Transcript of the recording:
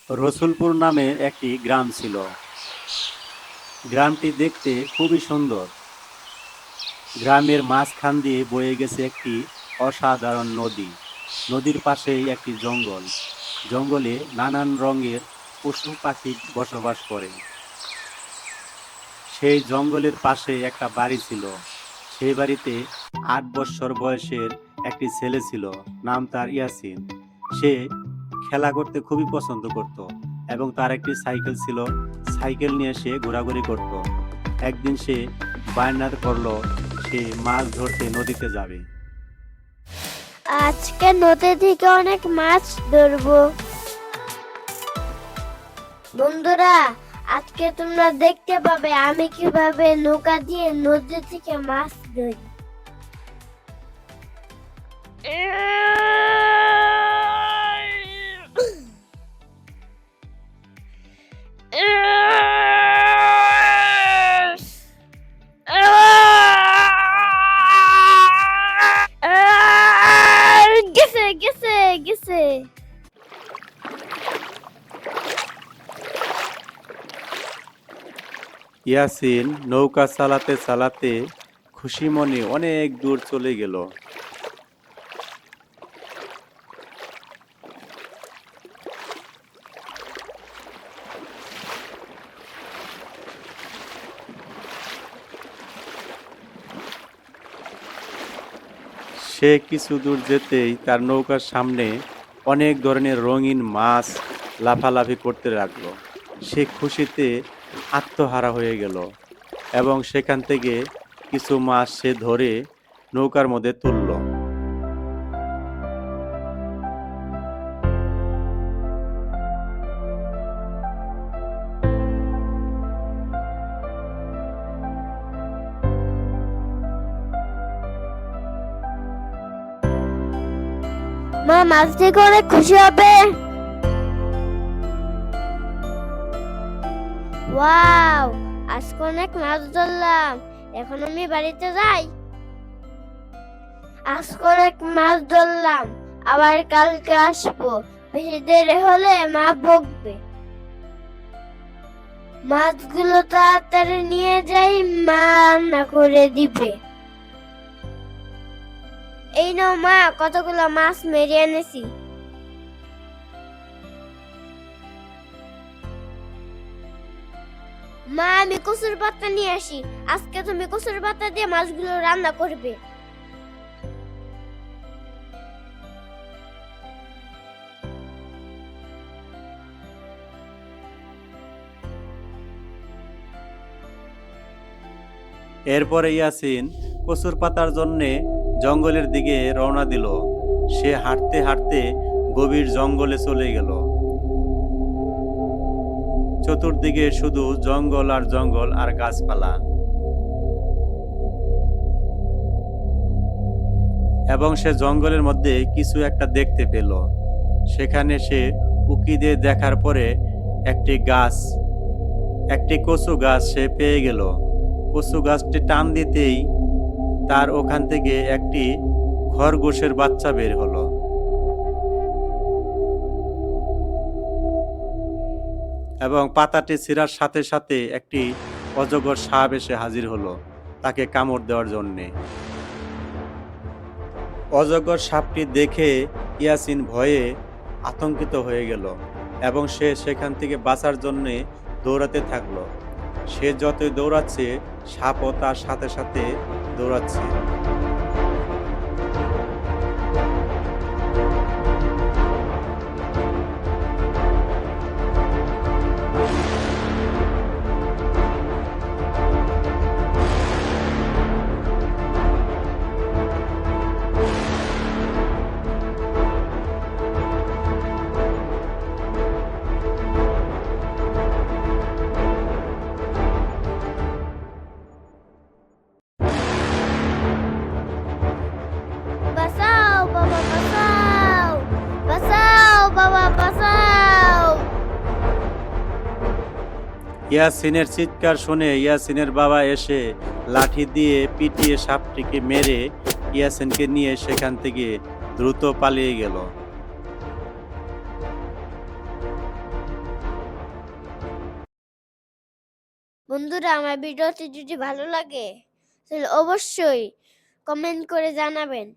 রসুলপুর নামে একটি গ্রাম ছিল। গ্রামটি দেখতে খুবই সুন্দর। গ্রামের মাঝখান দিয়ে বয়ে গেছে একটি অসাধারণ নদী। নদীর পাশেই একটি জঙ্গল। জঙ্গলে নানান রঙের পশু পাখি বসবাস করে। সেই জঙ্গলের পাশে একটা বাড়ি ছিল। সেই বাড়িতে ৮ বৎসর বয়সের একটি ছেলে ছিল, নাম তার ইয়াসিন। সে খেলা করতে খুবই পছন্দ করত এবং তার একটি সাইকেল ছিল। সাইকেল নিয়ে সে ঘোরাঘুরি করত। একদিন সে বায়না করলো সে মাছ ধরতে নদীতে যাবে। আজকে নদী থেকে অনেক মাছ ধরবো। বন্ধুরা, আজকে তোমরা দেখতে পাবে আমি কিভাবে নৌকা দিয়ে নদী থেকে মাছ ধরি। গেছে গেছে গেছে। ইয়াসিন নৌকা চালাতে চালাতে খুশি মনে অনেক দূর চলে গেল। সে কিছু দূর যেতেই তার নৌকার সামনে অনেক ধরনের রঙিন মাছ লাফালাফি করতে লাগলো। সে খুশিতে আত্মহারা হয়ে গেল এবং সেখান থেকে কিছু মাছ সে ধরে নৌকার মধ্যে তুলল। মা, মাছ দেখে অনেক খুশি হবে। ওয়াও, আজকে অনেক মাছ ধরলাম। এখন আমি বাড়িতে যাই। আজকে অনেক মাছ ধরলাম, আবার কালকে আসবো। বেশি দেরি হলে মা বকবে। মাছগুলো তাড়াতাড়ি নিয়ে যাই, মা রান্না করে দিবে। এই নাও মা, কতগুলো মাছ মেরে এনেছি। মা, আমি কচুর পাতা নিয়ে আসি। আজকে তুমি কচুর পাতা দিয়ে মাছগুলো রান্না করবে। এরপরে ইয়াসিন কচুর পাতার জন্যে জঙ্গলের দিকে রওনা দিল। সে হাঁটতে হাঁটতে গভীর জঙ্গলে চলে গেল। চতুর্দিকে শুধু জঙ্গল আর জঙ্গল আর গাছপালা। এবং সে জঙ্গলের মধ্যে কিছু একটা দেখতে পেল। সেখানে সে উকি দিয়ে দেখার পরে একটি গাছ, একটি কচু গাছ সে পেয়ে গেল। কচু গাছটি টান দিতেই তার ওখান থেকে একটি খরগোশের বাচ্চা বের হলো এবং পাতাটি ছিঁড়ার সাথে সাথে একটি অজগর সাপ এসে হাজির হলো তাকে কামড় দেওয়ার জন্যে। অজগর সাপটি দেখে ইয়াসিন ভয়ে আতঙ্কিত হয়ে গেল এবং সে সেখান থেকে বাঁচার জন্য দৌড়াতে থাকলো। সে যতই দৌড়াচ্ছে সাপও তার সাথে সাথে দৌড়াচ্ছে। বাঁচাও বাবা, বাঁচাও! বাঁচাও বাবা, বাঁচাও! ইয়াসিনের চিৎকার শুনে ইয়াসিনের বাবা এসে লাঠি দিয়ে পিটিয়ে সাপটিকে মেরে ইয়াসিনকে নিয়ে সেখান থেকে দ্রুত পালিয়ে গেল। বন্ধুরা, আমার ভিডিওটি যদি ভালো লাগে তাহলে অবশ্যই কমেন্ট করে জানাবেন।